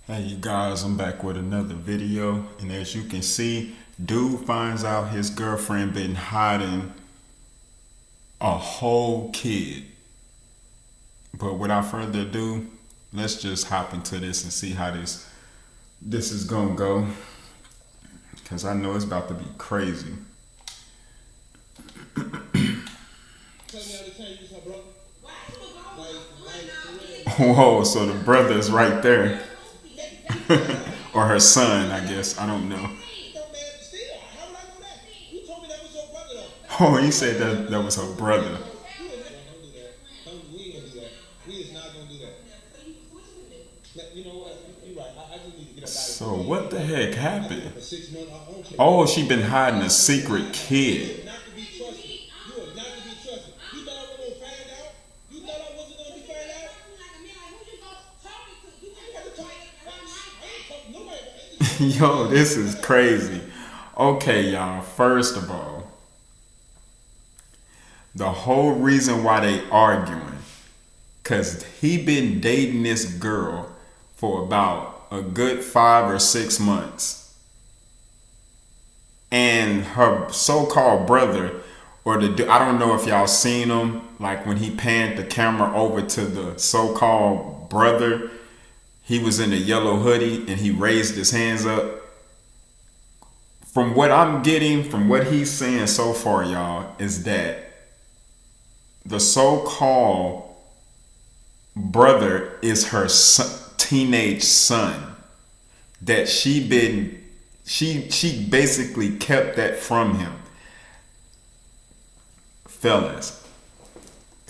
Hey you guys, I'm back with another video, and as you can see, dude finds out his girlfriend been hiding a whole kid. But without further ado, let's just hop into this and see how this is gonna go, because I know it's about to be crazy. Whoa, so the brother is right there. Or her son, I guess. I don't know. Oh, he said that was her brother. So what the heck happened? Oh, she been hiding a secret kid. Yo, this is crazy. Okay, y'all. First of all, the whole reason why they arguing, cause he been dating this girl for about a good 5 or 6 months, and her so-called brother, or I don't know if y'all seen him, like when he panned the camera over to the so-called brother, he was in a yellow hoodie and he raised his hands up. From what I'm getting, from what he's saying so far, y'all, is that the so-called brother is her teenage son. That she basically kept that from him. Fellas,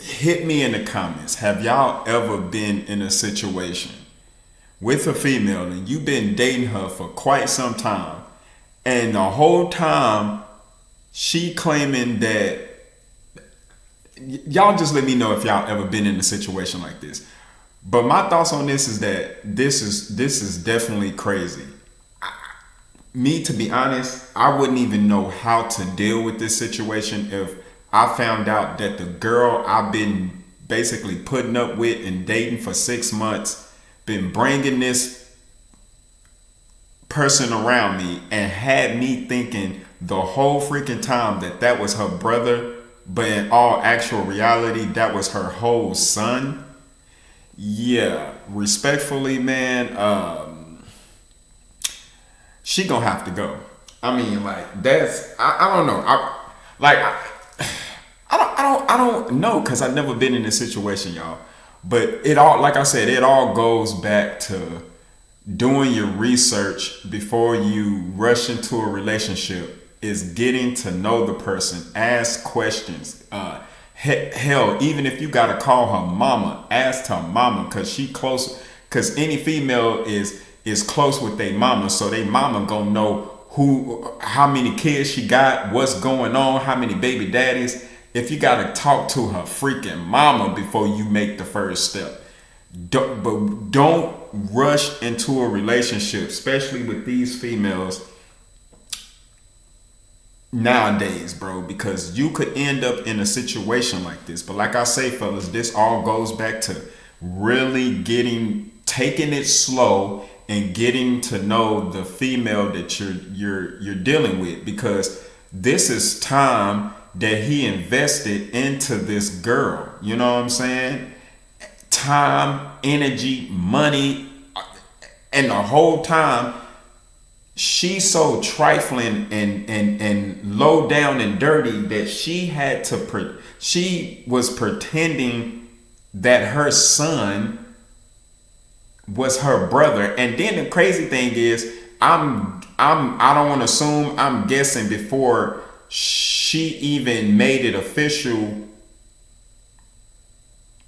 hit me in the comments. Have y'all ever been in a situation with a female and you've been dating her for quite some time, and the whole time she claiming that, y'all just let me know if y'all ever been in a situation like this. But my thoughts on this is that this is definitely crazy. Me, to be honest, I wouldn't even know how to deal with this situation if I found out that the girl I've been basically putting up with and dating for 6 months been bringing this person around me and had me thinking the whole freaking time that was her brother, but in all actual reality that was her whole son. Yeah, respectfully, man, she gonna have to go. I mean, like, that's, I don't know. I don't know, because I've never been in this situation, y'all. But it all, like I said, it all goes back to doing your research before you rush into a relationship, is getting to know the person, ask questions. Hell, even if you gotta call her mama, ask her mama, because she close, because any female is close with their mama, so they mama gonna know how many kids she got, what's going on, how many baby daddies. If you gotta talk to her freaking mama before you make the first step. Don't rush into a relationship, especially with these females nowadays, bro, because you could end up in a situation like this. But like I say, fellas, this all goes back to really taking it slow and getting to know the female that you're dealing with, because this is time that he invested into this girl. You know what I'm saying? Time, energy, money, and the whole time she's so trifling and low down and dirty that she was pretending that her son was her brother. And then the crazy thing is, I don't want to assume, I'm guessing before she even made it official,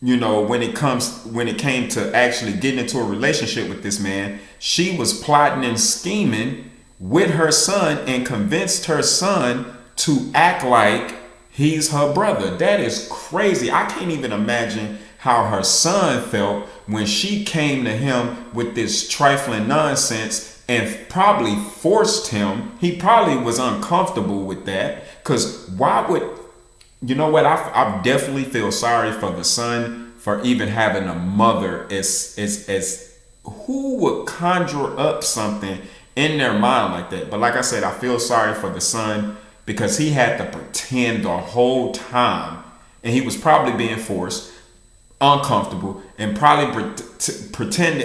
you know, when it came to actually getting into a relationship with this man, she was plotting and scheming with her son and convinced her son to act like he's her brother. That is crazy. I can't even imagine how her son felt when she came to him with this trifling nonsense and probably forced him. He probably was uncomfortable with that, because why would, you know what? I definitely feel sorry for the son for even having a mother as who would conjure up something in their mind like that? But like I said, I feel sorry for the son because he had to pretend the whole time, and he was probably being forced, uncomfortable, and probably pretend.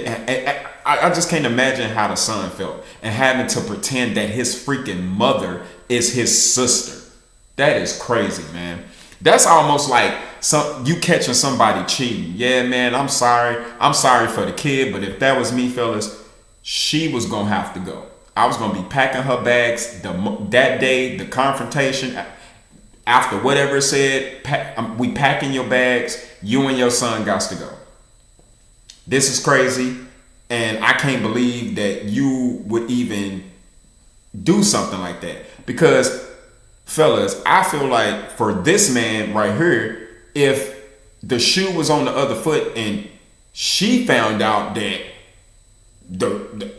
I just can't imagine how the son felt and having to pretend that his freaking mother is his sister. That is crazy, man. That's almost like you catching somebody cheating. Yeah, man, I'm sorry. I'm sorry for the kid, but if that was me, fellas, she was gonna have to go. I was gonna be packing her bags that day. The confrontation after whatever it said, we packing your bags. You and your son got to go. This is crazy, and I can't believe that you would even do something like that. Because, fellas, I feel like for this man right here, if the shoe was on the other foot and she found out that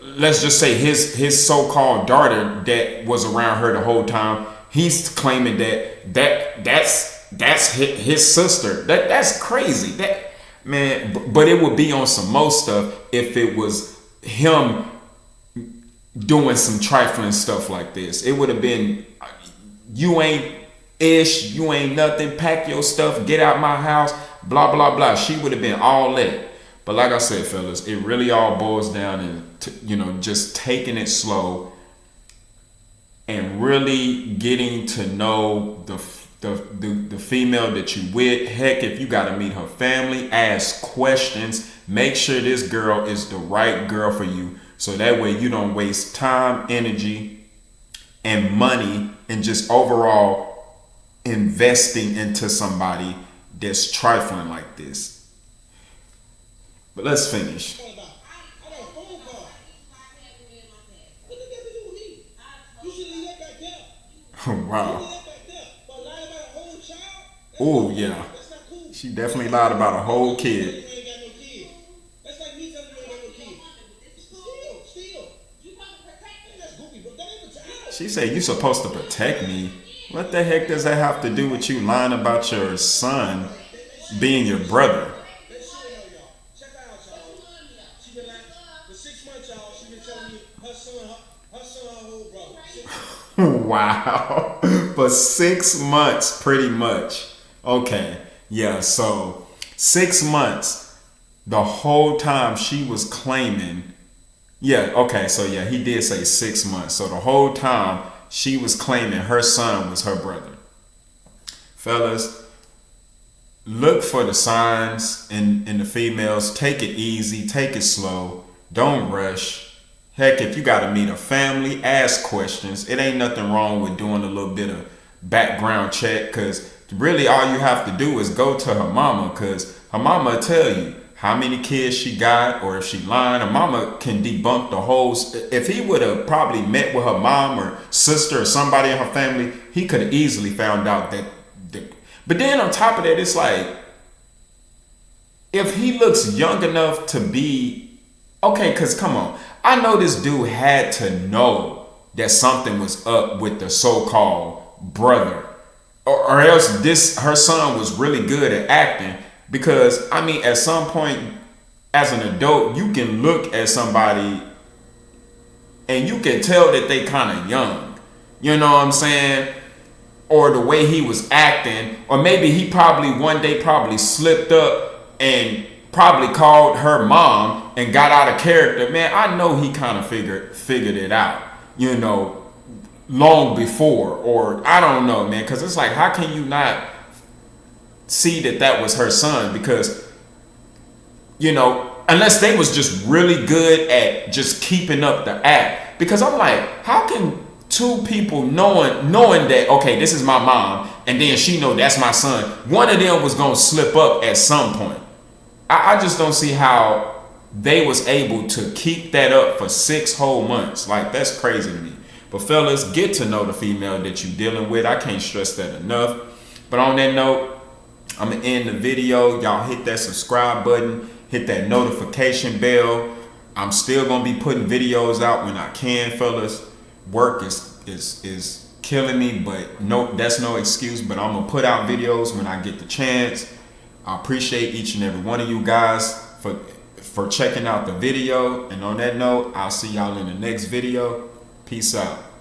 let's just say his so-called daughter that was around her the whole time, he's claiming that's his sister. That's crazy. That, man, but it would be on some most stuff if it was him doing some trifling stuff like this. It would have been, you ain't nothing, pack your stuff, get out my house, blah blah blah. She would have been all that. But like I said, fellas, it really all boils down to, just taking it slow and really getting to know the female that you with. Heck, if you got to meet her family, ask questions, make sure this girl is the right girl for you, so that way you don't waste time, energy, and money, and just overall investing into somebody that's trifling like this. But let's finish. Wow. Oh, yeah. She definitely lied about a whole kid. She said, you supposed to protect me. What the heck does that have to do with you lying about your son being your brother? Wow. For 6 months, pretty much. Okay. Yeah, so 6 months, the whole time she was claiming. Yeah, okay, so yeah, he did say 6 months. So the whole time she was claiming her son was her brother. Fellas, look for the signs in the females. Take it easy, take it slow. Don't rush. Heck, if you got to meet a family, ask questions. It ain't nothing wrong with doing a little bit of background check, because really all you have to do is go to her mama, because her mama will tell you how many kids she got, or if she lying. Her mama can debunk the whole. If he would have probably met with her mom or sister or somebody in her family, he could have easily found out that. But then on top of that, it's like, if he looks young enough to be, okay, because come on. I know this dude had to know that something was up with the so-called brother, or else her son was really good at acting. Because I mean, at some point, as an adult, you can look at somebody and you can tell that they kind of young. You know what I'm saying? Or the way he was acting, or maybe he probably one day probably slipped up and probably called her mom and got out of character. Man, I know he kind of figured it out, long before, or I don't know, man, because it's like, how can you not see that was her son? Because, unless they was just really good at just keeping up the act. Because I'm like, how can two people knowing that, okay, this is my mom, and then she know that's my son, one of them was gonna slip up at some point? I just don't see how they was able to keep that up for 6 whole months. Like, that's crazy to me. But fellas, get to know the female that you're dealing with. I can't stress that enough. But on that note, I'm gonna end the video. Y'all hit that subscribe button, hit that notification bell. I'm still gonna be putting videos out when I can, fellas. Work is killing me, but no, that's no excuse. But I'm gonna put out videos when I get the chance. I appreciate each and every one of you guys for checking out the video. And on that note, I'll see y'all in the next video. Peace out.